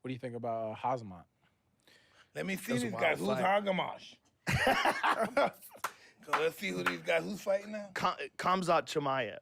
What do you think about Hazmat? Let me see That's a these wild guys. Who's fight. Hagamash? So let's see who these guys. Who's fighting now? Khamzat Chimaev.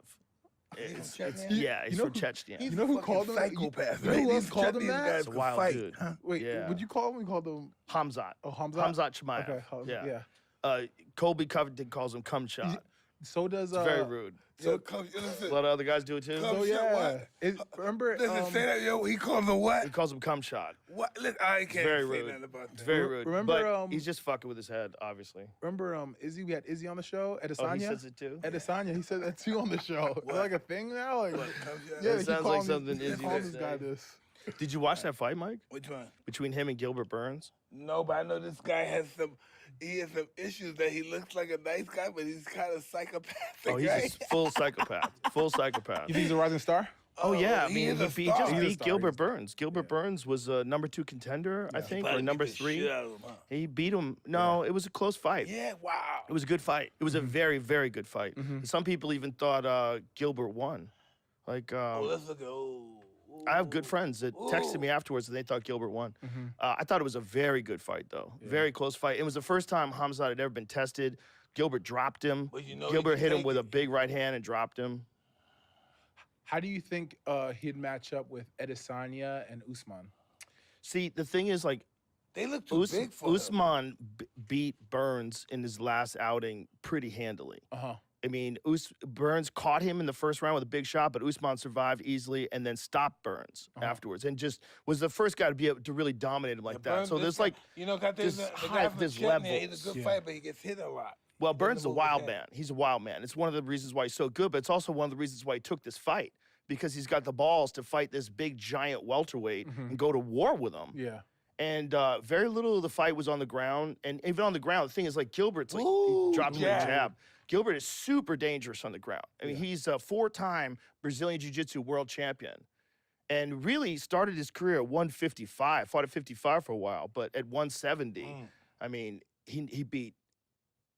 He's from Chechnya? Yeah, he's You know from who- Chechnya. He's You know who a fucking called him that? psychopath. You know who else These called him Chetnese that? guys It's a could wild fight, dude. huh? Wait, Yeah. would you call him? We called him. Hamzat. Oh, Hamzat. Hamzat Chimaev. Okay, yeah. Colby Covington calls him cum shot. So does It's very rude. So come, listen. A lot of other guys do it too. Come- So shit, yeah, what? remember? Listen, say that, yo. He calls a He what? calls him cum shot. What? Listen, I can't Very say rude. nothing about It's that. very rude. Remember, but he's just fucking with his head, obviously. Remember, Izzy? We had Izzy on the show. Oh, he Adesanya. says it too. Adesanya. He said that too on the show. Is that like a thing now? Like, What, come here? yeah, It he sounds called like me- something he Izzy called would this guy say. this. Did you watch that fight, Mike? Which one? Between him and Gilbert Burns? No, but I know this guy has some. He has some issues that he looks like a nice guy, but he's kind of psychopathic. Oh, he's right? a full psychopath. Full psychopath. You think he's a rising star? Oh yeah, I he mean is a he star. just He's a beat star, Gilbert he's a star. Burns. Gilbert Burns was a number 2 contender, I think, About or to number beat the 3. shit out of him, huh? He beat him. No, it was a close fight. Yeah, wow. It was a good fight. It was a very, very good fight. Mhm. Some people even thought Gilbert won. Like, Oh, let's look at. Oh, I have good friends that texted me Ooh. afterwards and they thought Gilbert won. Mhm. I thought it was a very good fight, though. Yeah. Very close fight. It was the first time Hamzat had ever been tested. Gilbert dropped him. But you know, Gilbert he hit him take with a it. big right hand and dropped him. How do you think he'd match up with Adesanya and Usman? See, the thing is, like, They look too big for him. Usman beat Burns in his last outing pretty handily. Uh-huh. I mean, Burns caught him in the first round with a big shot, but Usman survived easily and then stopped Burns afterwards, and just was the first guy to be able to really dominate him like that. Burns, So this there's guy- like, you know, got this, this the high- guy from this Chechnya, he's levels. a good Yeah. fighter, but he gets hit a lot. well, Doesn't Burns is a move his wild head. man. He's a wild man. It's one of the reasons why he's so good, but it's also one of the reasons why he took this fight because he's got the balls to fight this big giant welterweight Mhm. and go to war with him. Yeah. And very little of the fight was on the ground. And even on the ground, the thing is, like, Gilbert's like, Ooh, he dropped him with a jab. jab. Gilbert is super dangerous on the ground. I mean, he's a 4-time Brazilian Jiu-Jitsu world champion. And really started his career at 155, fought at 55 for a while, but at 170, I mean, he beat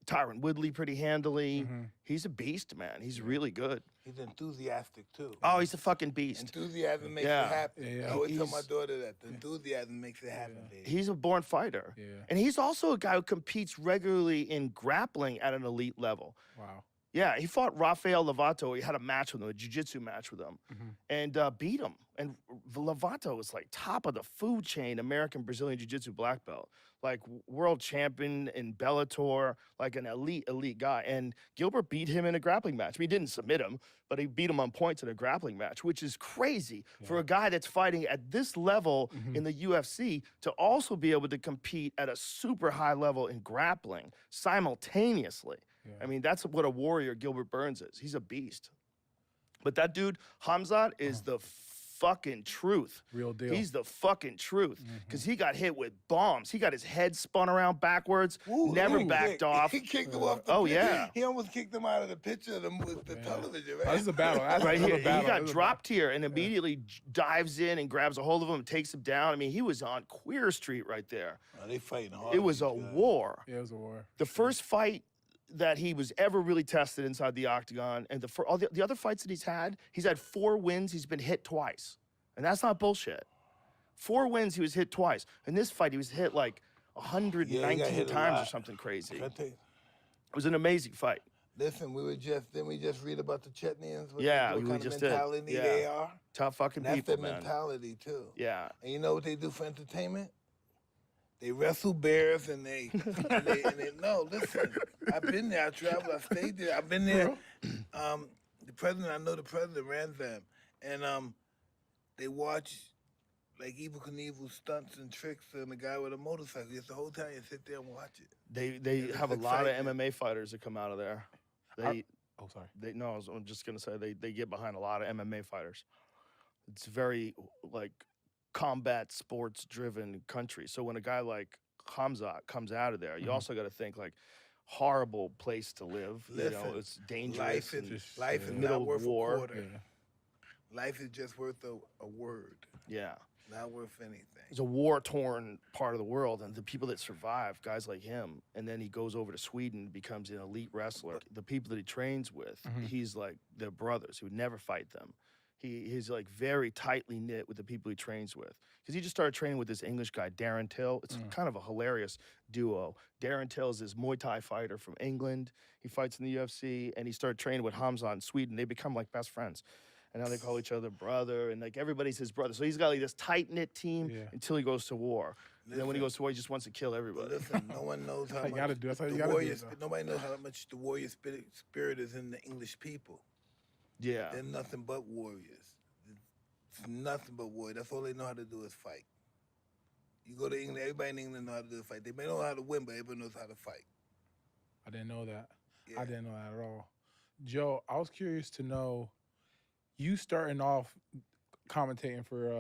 Tyron Woodley pretty handily. Mhm. He's a beast, man. He's really good. He's enthusiastic, too. Oh, he's a fucking beast. Enthusiasm makes Yeah. it happen. Yeah, yeah. I always tell my He's- daughter that. The enthusiasm makes it happen, baby. He's a born fighter. Yeah. And he's also a guy who competes regularly in grappling at an elite level. Wow. Yeah, he fought Rafael Lovato. He had a match with him, a jiu-jitsu match with him, Mhm. and beat him. And Lovato was like top of the food chain American Brazilian jiu-jitsu black belt, like world champion in Bellator, like an elite guy. And Gilbert beat him in a grappling match. I mean, he didn't submit him, but he beat him on points in a grappling match, which is crazy for a guy that's fighting at this level in the UFC to also be able to compete at a super high level in grappling simultaneously. Yeah. I mean, that's what a warrior Gilbert Burns is. He's a beast. But that dude, Hamzat, is the fucking truth. Real deal. He's the fucking truth. Because he got hit with bombs. He got his head spun around backwards, Ooh, never he backed kicked- off. He kicked him off the Oh, pitch. yeah. He almost kicked him out of the picture of the television, Oh, right? this is a battle. That's Right another here, he battle. got This is a dropped here and immediately dives in and grabs a hold of him and takes him down. I mean, he was on Queer Street right there. Oh, they fighting hard. It was these a guys. war. battle. Yeah, it was a war. The first fight that he was ever really tested inside the octagon, and all the other fights that he's had 4 wins. He's been hit twice, and that's not bullshit. 4 wins, he was hit twice. In this fight, he was hit like Yeah, he 119 got hit a times or lot. something crazy. Can I It tell you- was an amazing fight. Listen, didn't we just read about the Chetnians? Yeah, what we kind just of did. mentality Yeah. they are. Tough fucking That's people, their man. mentality too. Yeah. And you know what they do for entertainment? They wrestle bears and they, no, listen. I've been there. I traveled. I stayed there. I've been there. I know the president ran them, and they watch like Evel Knievel stunts and tricks and the guy with a motorcycle. It's the whole time you sit there and watch it. They It's have a lot of exciting. MMA fighters that come out of there. Oh, sorry. I'm just gonna say they get behind a lot of MMA fighters. It's very like combat sports driven country. So when a guy like Khamzat comes out of there, you also got to think like horrible place to live. You know, Listen, it's dangerous. Life and- is life is middle not worth war. a quarter. Yeah. Life is just worth a word, yeah. not worth anything. It's a war-torn part of the world, and the people that survive, guys like him, and then he goes over to Sweden, becomes an elite wrestler. The people that he trains with, he's like their brothers. He would never fight them. He's like very tightly knit with the people he trains with. because he just started training with this English guy, Darren Till. It's kind of a hilarious duo. Darren Till is this Muay Thai fighter from England. He fights in the UFC, and he started training with Khamzat in Sweden. They become like best friends. And now they call each other brother, and like everybody's his brother. So he's got like this tight-knit team Yeah. until he goes to war. And then when he goes to war, he just wants to kill But everybody. listen, no one knows how You much gotta do. That's how you the gotta do. warrior. Though. Nobody knows how much the warrior spirit is in the English people. Yeah. They're nothing but warriors. It's nothing but warriors. That's all they know how to do is fight. You go to England, everybody in England know how to do is fight. They may know how to win, but everybody knows how to fight. I didn't know that. Yeah. I didn't know that at all. Joe, I was curious to know, you starting off commentating for